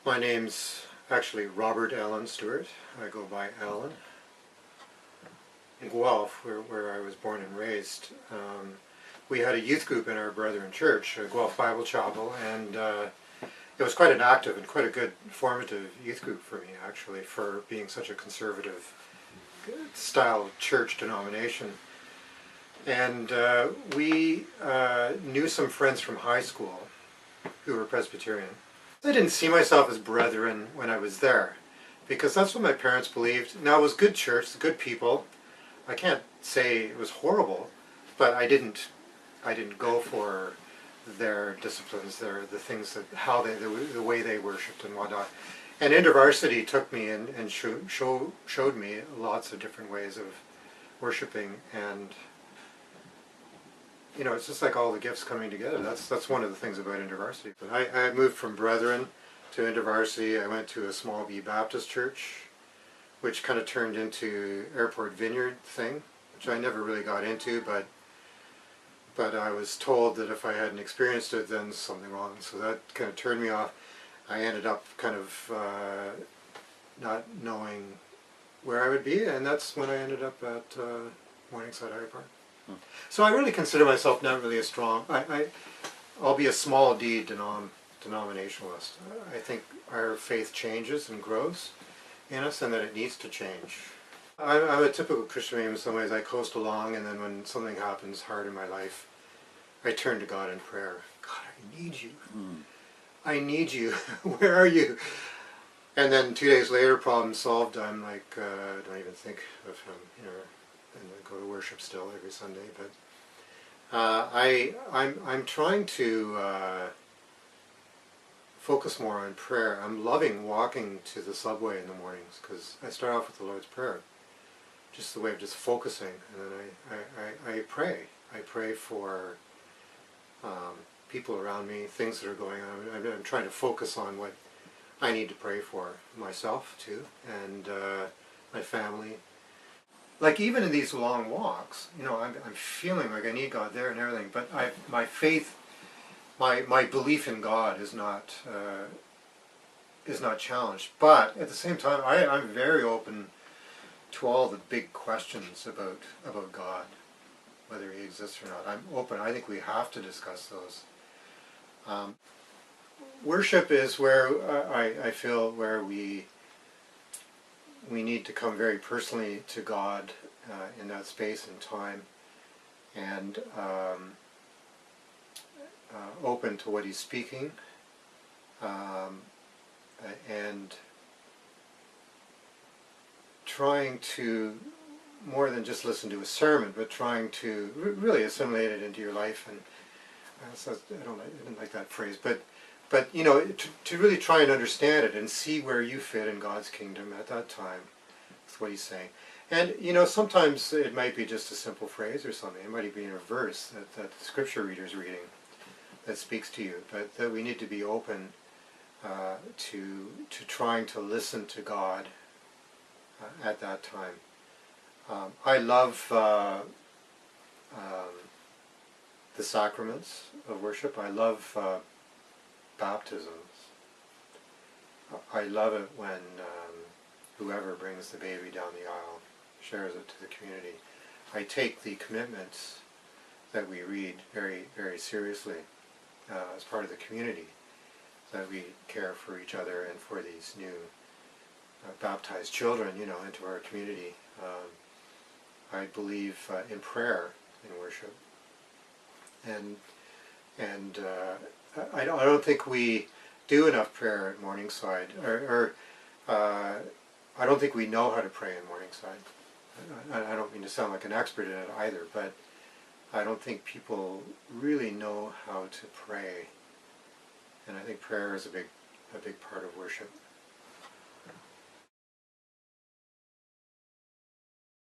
My name's actually Robert Allen Stuart. I go by Allen. In Guelph, where I was born and raised, we had a youth group in our Brethren Church, Guelph Bible Chapel, and it was quite an active and quite a good formative youth group for me, actually, for being such a conservative style church denomination. And we knew some friends from high school who were Presbyterian. I didn't see myself as brethren when I was there, because that's what my parents believed. Now, it was good church, good people. I can't say it was horrible, but I didn't go for their disciplines, the things that the way they worshipped and whatnot. And InterVarsity took me and showed me lots of different ways of worshiping, and you know, it's just like all the gifts coming together. That's one of the things about InterVarsity. But I moved from Brethren to InterVarsity. I went to a small B Baptist church, which kind of turned into Airport Vineyard thing, which I never really got into, but I was told that if I hadn't experienced it, then something wrong. So that kind of turned me off. I ended up kind of not knowing where I would be, and that's when I ended up at Morningside High Park. So I really consider myself not really a strong, I'll be a small D denominationalist. I think our faith changes and grows in us, and that it needs to change. I'm a typical Christian in some ways. I coast along, and then when something happens hard in my life, I turn to God in prayer. God, I need you. I need you. Where are you? And then 2 days later, problem solved. I'm like, don't even think of him, you know, and I go to worship still every Sunday. But I'm trying to focus more on prayer. I'm loving walking to the subway in the mornings, because I start off with the Lord's Prayer, just the way of just focusing, and then I pray. I pray for people around me, things that are going on. I'm trying to focus on what I need to pray for myself too, and my family. Like even in these long walks, you know, I'm feeling like I need God there and everything, but my faith, my belief in God is not challenged. But at the same time, I'm very open to all the big questions about God, whether He exists or not. I'm open. I think we have to discuss those. Worship is where I feel where we need to come very personally to God in that space and time, and open to what He's speaking, and trying to, more than just listen to a sermon, but trying to really assimilate it into your life. And so I didn't like that phrase, but you know, to really try and understand it and see where you fit in God's kingdom at that time. That's what He's saying. And you know, sometimes it might be just a simple phrase or something. It might be in a verse that the scripture reader's reading that speaks to you. But that we need to be open to trying to listen to God at that time. I love the sacraments of worship. I love baptisms. I love it when whoever brings the baby down the aisle shares it to the community. I take the commitments that we read very, very seriously as part of the community, that we care for each other and for these new baptized children, you know, into our community. I believe in prayer in worship, and I don't think we do enough prayer at Morningside, or I don't think we know how to pray in Morningside. I don't mean to sound like an expert in it either, but I don't think people really know how to pray, and I think prayer is a big part of worship.